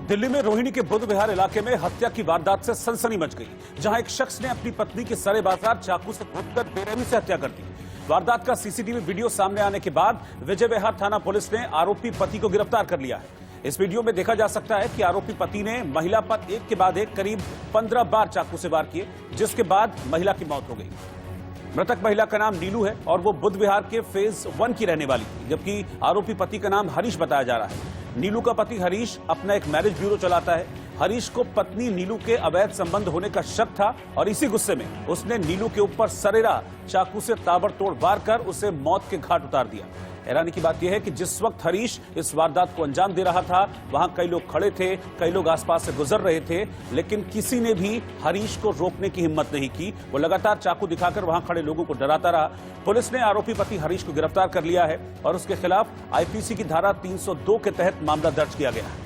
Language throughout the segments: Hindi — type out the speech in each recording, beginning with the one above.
दिल्ली में रोहिणी के बुद्ध विहार इलाके में हत्या की वारदात से सनसनी मच गई, जहां एक शख्स ने अपनी पत्नी की सरे बाजार चाकू से घोंपकर बेरहमी से हत्या कर दी। वारदात का सीसीटीवी वीडियो सामने आने के बाद विजय विहार थाना पुलिस ने आरोपी पति को गिरफ्तार कर लिया है। इस वीडियो में देखा जा सकता है कि आरोपी पति ने महिला पर एक के बाद एक करीब 15 बार चाकू से वार किए, जिसके बाद महिला की मौत हो गई। मृतक महिला का नाम नीलू है और वो बुद्ध विहार के फेज 1 की रहने वाली थी, जबकि आरोपी पति का नाम हरीश बताया जा रहा है। नीलू का पति हरीश अपना एक मैरिज ब्यूरो चलाता है। हरीश को पत्नी नीलू के अवैध संबंध होने का शक था और इसी गुस्से में उसने नीलू के ऊपर सरेरा चाकू से ताबड़तोड़ वार कर उसे मौत के घाट उतार दिया। हैरानी की बात यह है कि जिस वक्त हरीश इस वारदात को अंजाम दे रहा था, वहां कई लोग खड़े थे, कई लोग आसपास से गुजर रहे थे, लेकिन किसी ने भी हरीश को रोकने की हिम्मत नहीं की। वो लगातार चाकू दिखाकर वहां खड़े लोगों को डराता रहा। पुलिस ने आरोपी पति हरीश को गिरफ्तार कर लिया है और उसके खिलाफ आईपीसी की धारा 302 के तहत मामला दर्ज किया गया है।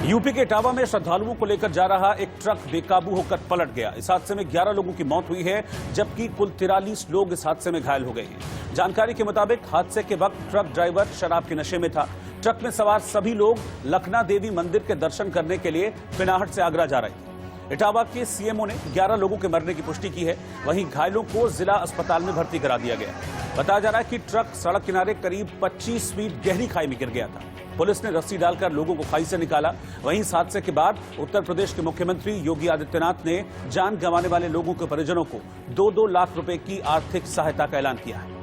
यूपी के इटावा में श्रद्धालुओं को लेकर जा रहा एक ट्रक बेकाबू होकर पलट गया। इस हादसे में 11 लोगों की मौत हुई है, जबकि कुल 43 लोग इस हादसे में घायल हो गए हैं। जानकारी के मुताबिक हादसे के वक्त ट्रक ड्राइवर शराब के नशे में था। ट्रक में सवार सभी लोग लखना देवी मंदिर के दर्शन करने के लिए पिनाहट से आगरा जा रहे थे। इटावा के सीएमओ ने 11 लोगों के मरने की पुष्टि की है। वहीं घायलों को जिला अस्पताल में भर्ती करा दिया गया। बताया जा रहा है कि ट्रक सड़क किनारे करीब 25 फीट गहरी खाई में गिर गया था। पुलिस ने रस्सी डालकर लोगों को खाई से निकाला। वहीं इस हादसे के बाद उत्तर प्रदेश के मुख्यमंत्री योगी आदित्यनाथ ने जान गंवाने वाले लोगों के परिजनों को 2-2 लाख रुपए की आर्थिक सहायता का ऐलान किया है।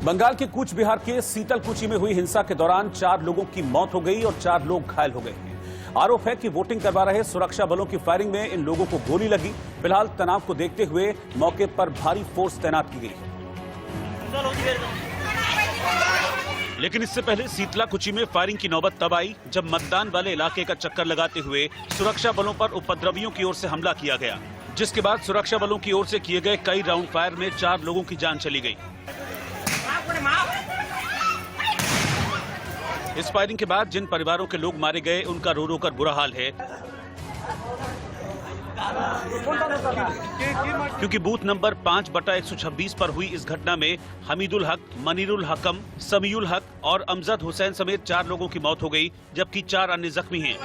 बंगाल के कूच बिहार के सीतलकुची में हुई हिंसा के दौरान 4 लोगों की मौत हो गई और 4 लोग घायल हो गए हैं। आरोप है कि वोटिंग करवा रहे सुरक्षा बलों की फायरिंग में इन लोगों को गोली लगी। फिलहाल तनाव को देखते हुए मौके पर भारी फोर्स तैनात की गई है। लेकिन इससे पहले सीतलाकुची में फायरिंग की नौबत तब आई जब मतदान वाले इलाके का चक्कर लगाते हुए सुरक्षा बलों पर उपद्रवियों की ओर से हमला किया गया, जिसके बाद सुरक्षा बलों की ओर से किए गए कई राउंड फायर में 4 लोगों की जान चली गई। इस फायरिंग के बाद जिन परिवारों के लोग मारे गए उनका रो रो कर बुरा हाल है, क्योंकि बूथ नंबर 5/126 पर हुई इस घटना में हमीदुल हक, मनीरुल हकम, समीउल हक और अमजद हुसैन समेत 4 लोगों की मौत हो गई, जबकि 4 अन्य जख्मी हैं।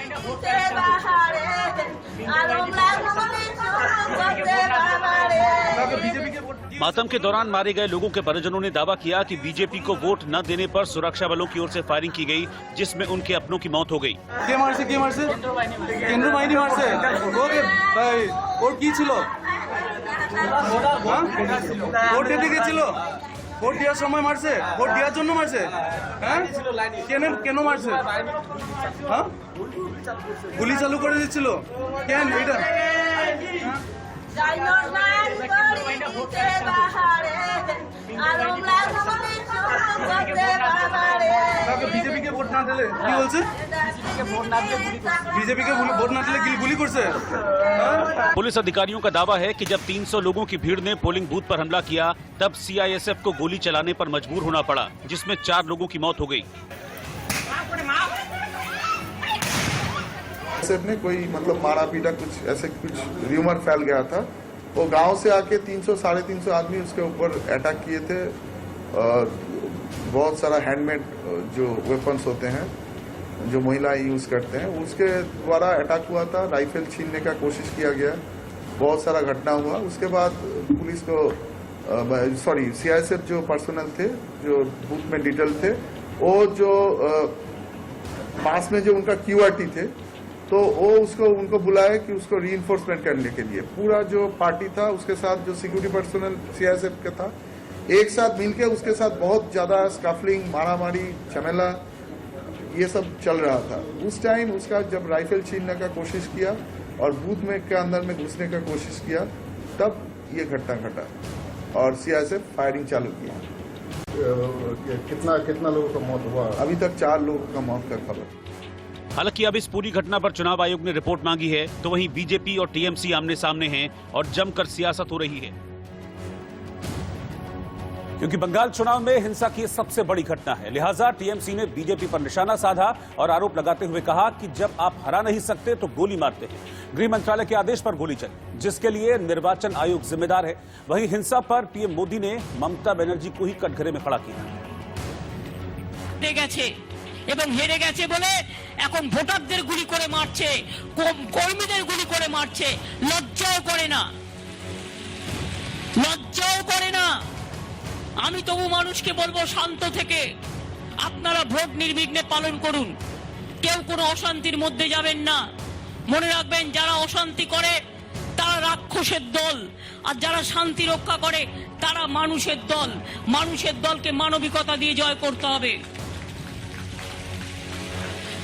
मातम के दौरान मारे गए लोगों के परिजनों ने दावा किया कि बीजेपी को वोट न देने पर सुरक्षा बलों की ओर से फायरिंग की गई, जिसमें उनके अपनों की मौत हो गई। ভোট দেওয়ার সময় মারছে, ভোট দেওয়ার জন্য মারছে, হ্যাঁ কেন মারছে, হ্যাঁ গুলি চালু করে দিচ্ছিল কেন এটা? बीजेपी के वोट ना दिले কি বলছে? बीजेपी के वोट ना दिले गुली करছে। पुलिस अधिकारियों का दावा है कि जब 300 लोगों की भीड़ ने पोलिंग बूथ पर हमला किया, तब सीआईएसएफ को गोली चलाने पर मजबूर होना पड़ा, जिसमें 4 लोगों की मौत हो गई। ने कोई मतलब मारा पीटा कुछ ऐसे कुछ र्यूमर फैल गया था। वो गांव से आके 300-350 आदमी उसके ऊपर अटैक किए थे। बहुत सारा हैंडमेड जो वेपन्स होते हैं जो महिलाएं यूज करते हैं, उसके द्वारा अटैक हुआ था। राइफल छीनने का कोशिश किया गया, बहुत सारा घटना हुआ। उसके बाद पुलिस को सीआईएसएफ जो पर्सनल थे जो बूथ में डिटेल थे, वो जो पास में जो उनका क्यूआरटी थे, तो वो उनको बुलाया कि उसको रीइंफोर्समेंट करने के लिए पूरा जो पार्टी था उसके साथ जो सिक्योरिटी पर्सनल सीआईएसएफ का था, एक साथ मिलके उसके साथ बहुत ज्यादा स्कफलिंग, मारामारी, झमेला ये सब चल रहा था। उस टाइम उसका जब राइफल छीनने का कोशिश किया और बूथ में के अंदर में घुसने का कोशिश किया, तब ये घटना घटा और सीआईएसएफ फायरिंग चालू किया। कितना लोगों का मौत हुआ? अभी तक 4 लोगों का मौत का खबर। हालांकि अब इस पूरी घटना पर चुनाव आयोग ने रिपोर्ट मांगी है, तो वहीं बीजेपी और टीएमसी आमने सामने हैं और जमकर सियासत हो रही है। क्योंकि बंगाल चुनाव में हिंसा की सबसे बड़ी घटना है, लिहाजा टीएमसी ने बीजेपी पर निशाना साधा और आरोप लगाते हुए कहा कि जब आप हरा नहीं सकते तो गोली मारते हैं। गृह मंत्रालय के आदेश पर गोली चली, जिसके लिए निर्वाचन आयोग जिम्मेदार है। वहीं हिंसा पर पीएम मोदी ने ममता बनर्जी को ही कटघरे में खड़ा किया। এবং হেরে গেছে বলে এখন ভোটারদের গুলি করে মারছে, কর্মীদের গুলি করে মারছে, লজ্জাও করে না, লজ্জাও করে না। আমি তবু মানুষকে বলবো শান্ত থেকে আপনারা ভোট নির্বিঘ্নে পালন করুন, কেউ কোনো অশান্তির মধ্যে যাবেন না। মনে রাখবেন যারা অশান্তি করে তারা রাক্ষসের দল, আর যারা শান্তি রক্ষা করে তারা মানুষের দল। মানুষের দলকে মানবিকতা দিয়ে জয় করতে হবে।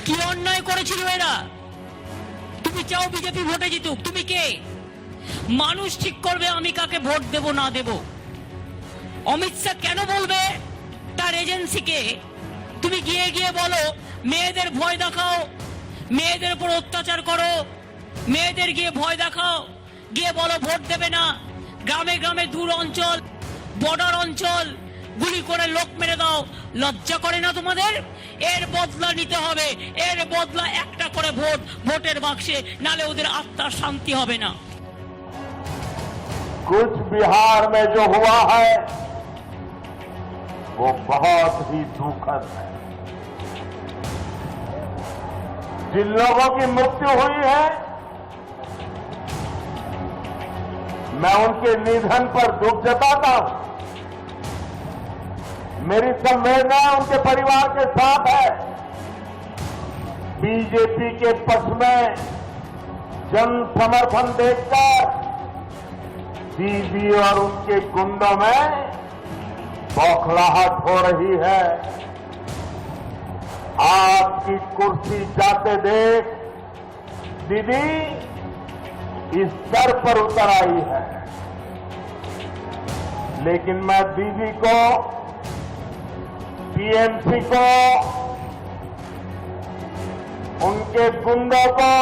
কি অন্যায় করেছিল এরা? তুমি চাও বিজেপি ভোটে জিতুক, তুমি কে? মানুষ ঠিক করবে আমি কাকে ভোট দেব না দেব। অমিত শাহ কেন বলবে তার এজেন্সিকে তুমি গিয়ে গিয়ে বলো মেয়েদের ভয় দেখাও, মেয়েদের উপর অত্যাচার করো, মেয়েদের গিয়ে ভয় দেখাও, গিয়ে বলো ভোট দেবে না, গ্রামে গ্রামে দূর অঞ্চল বর্ডার অঞ্চল গুলি করে লোক মেরে দাও। লজ্জা করে না তোমাদের? এর বদলা নিতে হবে, এর বদলা একটা করে ভোট ভোটের বাক্সে, নালে ওদের আত্মার শান্তি হবে না। कुछ बिहार में जो हुआ है वो बहुत ही दुखद है। जिन लोगों की मृत्यु हुई है मैं उनके निधन पर दुख जताता हूं। मेरी संवेदना उनके परिवार के साथ है। बीजेपी के पक्ष में जन समर्थन देखकर दीदी और उनके गुंडों में बौखलाहट हो रही है। आपकी कुर्सी जाते देख दीदी इस स्तर पर उतर आई है, लेकिन मैं दीदी को, टीएमसी को, उनके गुंडों को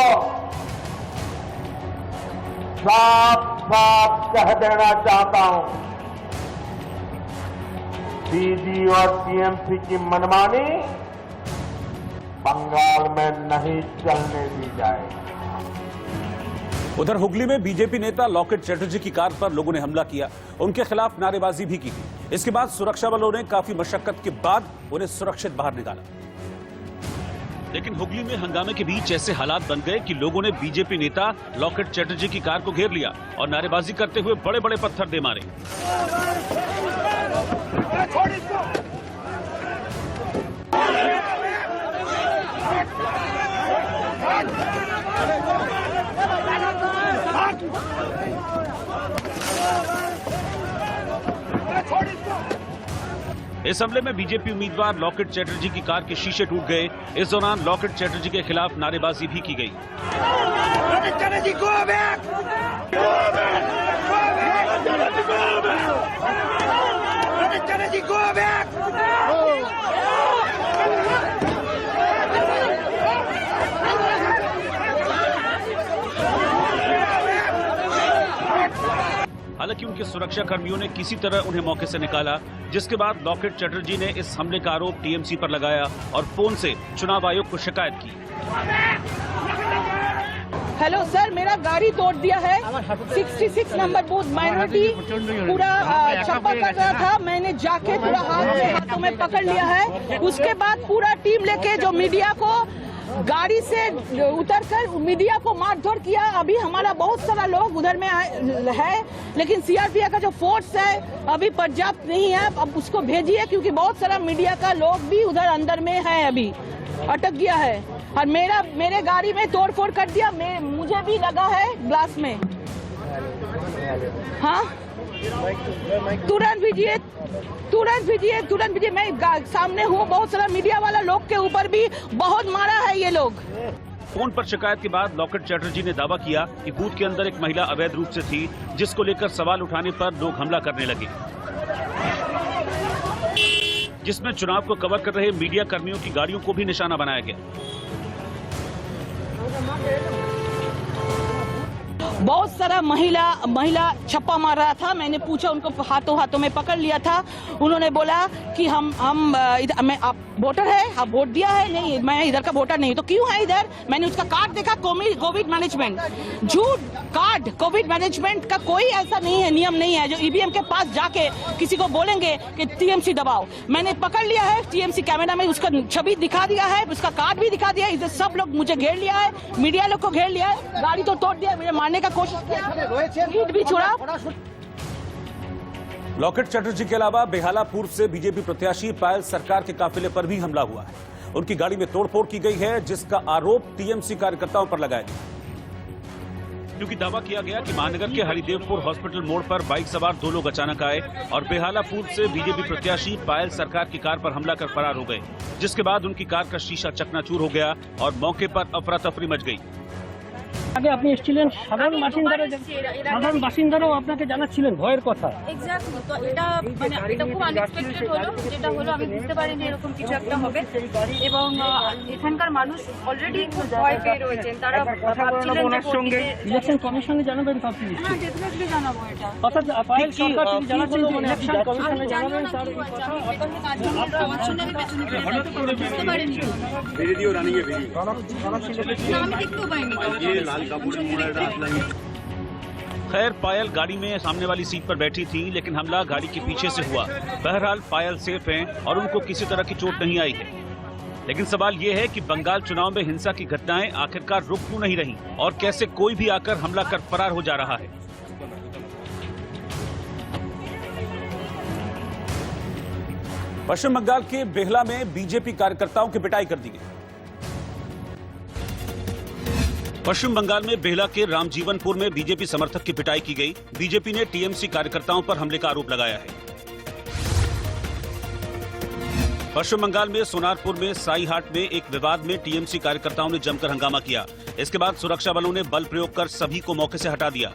साफ साफ कह देना चाहता हूं, दीदी और टीएमसी की मनमानी बंगाल में नहीं चलने दी जाएगी। उधर हुगली में बीजेपी नेता लॉकेट चैटर्जी की कार पर लोगों ने हमला किया, उनके खिलाफ नारेबाजी भी की। इसके बाद सुरक्षा बलों ने काफी मशक्कत के बाद उन्हें सुरक्षित बाहर निकाला। लेकिन हुगली में हंगामे के बीच ऐसे हालात बन गए कि लोगों ने बीजेपी नेता लॉकेट चैटर्जी की कार को घेर लिया और नारेबाजी करते हुए बड़े बड़े पत्थर दे मारे। इस हमले में बीजेपी उम्मीदवार लॉकेट चैटर्जी की कार के शीशे टूट गए। इस दौरान लॉकेट चैटर्जी के खिलाफ नारेबाजी भी की गई। हालांकि उनके सुरक्षा कर्मियों ने किसी तरह उन्हें मौके से निकाला, जिसके बाद लॉकेट चैटर्जी ने इस हमले का आरोप टीएमसी पर लगाया और फोन से चुनाव आयोग को शिकायत की। हेलो सर, मेरा गाड़ी तोड़ दिया है। 66 नंबर बूथ माइनॉरिटी पूरा छापा कर रहा था, मैंने जाके पूरा हाथों में पकड़ लिया है। उसके बाद पूरा टीम लेके जो मीडिया को गाड़ी से उतरकर मीडिया को मारधर किया। अभी हमारा बहुत सारा लोग उधर में है, लेकिन सीआरपीएफ का जो फोर्स है अभी पर्याप्त नहीं है। अब उसको भेजिए, क्योंकि बहुत सारा मीडिया का लोग भी उधर अंदर में है, अभी अटक गया है। और मेरे गाड़ी में तोड़फोड़ कर दिया, मुझे भी लगा है ग्लास में। हाँ, तुरंत भेजिए, तुरंत भेजिए, तुरंत भेजिए। मैं सामने हूँ, बहुत सारा मीडिया वाला लोग के ऊपर भी बहुत मारा है ये लोग। फोन पर शिकायत के बाद लॉकेट चैटर्जी ने दावा किया कि बूथ के अंदर एक महिला अवैध रूप से थी, जिसको लेकर सवाल उठाने पर लोग हमला करने लगे, जिसमें चुनाव को कवर कर रहे मीडिया कर्मियों की गाड़ियों को भी निशाना बनाया गया। बहुत सारा महिला छप्पा मार रहा था। मैंने पूछा, उनको हाथों में पकड़ लिया था। उन्होंने बोला कि आप वोटर है, आप वोट दिया है? नहीं, मैं इधर का वोटर नहीं। तो क्यों है इधर? मैंने उसका कार्ड देखा, कोविड मैनेजमेंट, झूठ कार्ड। कोविड मैनेजमेंट का कोई ऐसा नहीं है, नियम नहीं है जो ईवीएम के पास जाके किसी को बोलेंगे कि टीएमसी दबाओ। मैंने पकड़ लिया है, टीएमसी कैमरा में उसका छवि दिखा दिया है, उसका कार्ड भी दिखा दिया है। इधर सब लोग मुझे घेर लिया है, मीडिया लोग को घेर लिया है, गाड़ी तो तोड़ दिया, मुझे मारने का कोशिश किया, ईंट भी छोड़ा। लॉकेट चटर्जी के अलावा बेहाला पूर्व से बीजेपी प्रत्याशी पायल सरकार के काफिले पर भी हमला हुआ है। उनकी गाड़ी में तोड़फोड़ की गई है, जिसका आरोप टीएमसी कार्यकर्ताओं पर लगाया गया, क्योंकि दावा किया गया कि महानगर के हरिदेवपुर हॉस्पिटल मोड़ पर बाइक सवार 2 लोग अचानक आए और बेहाला पूर्व से बीजेपी प्रत्याशी पायल सरकार की कार पर हमला कर फरार हो गए, जिसके बाद उनकी कार का शीशा चकनाचूर हो गया और मौके पर अफरा तफरी मच गई। আগে আপনি এসেছিলেন, সাধারণ বাসিন্দারাও আপনাকে জানাচ্ছিলেন ভয়ের কথা। এক্স্যাক্টলি, তো এটা খুব আনএক্সপেক্টেড হলো। যেটা হলো আমি বুঝতে পারিনি এরকম কিছু একটা হবে, এবং এখানকার মানুষ অলরেডি খুব ভয় পেয়ে রয়েছেন। তারা ভাবছিলেন যে সঙ্গে ইলেকশন কমিশনে জানাবেন ভাবছি। হ্যাঁ, ডেফিনেটলি জানাবো এটা। অর্থাৎ পায়েল সরকার তিনি জানাচ্ছেন যে ইলেকশন কমিশনে জানাবেন তার এই কথা। আমার সঙ্গে আমি পেছনে বুঝতে পারিনি, আমি দেখতেও পাইনি। खैर, पायल गाड़ी में सामने वाली सीट पर बैठी थी, लेकिन हमला गाड़ी के पीछे से हुआ। बहरहाल पायल सेफ हैं और उनको किसी तरह की चोट नहीं आई है। लेकिन सवाल ये है कि बंगाल चुनाव में हिंसा की घटनाएं आखिरकार रुक क्यों नहीं रही और कैसे कोई भी आकर हमला कर फरार हो जा रहा है। पश्चिम बंगाल के बेहला में बीजेपी कार्यकर्ताओं की पिटाई कर दी गई। पश्चिम बंगाल में बेहला के रामजीवनपुर में बीजेपी समर्थक की पिटाई की गई। बीजेपी ने टीएमसी कार्यकर्ताओं पर हमले का आरोप लगाया है। पश्चिम बंगाल में सोनारपुर में साई हाट में एक विवाद में टीएमसी कार्यकर्ताओं ने जमकर हंगामा किया। इसके बाद सुरक्षा बलों ने बल प्रयोग कर सभी को मौके से हटा दिया।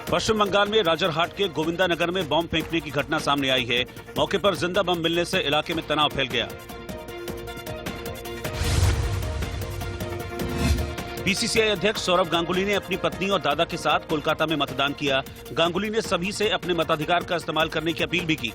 पश्चिम बंगाल में राजरहाट के गोविंदा नगर में बम फेंकने की घटना सामने आई है। मौके पर जिंदा बम मिलने से इलाके में तनाव फैल गया। बीसीसीआई अध्यक्ष सौरव गांगुली ने अपनी पत्नी और दादा के साथ कोलकाता में मतदान किया। गांगुली ने सभी से अपने मताधिकार का इस्तेमाल करने की अपील भी की।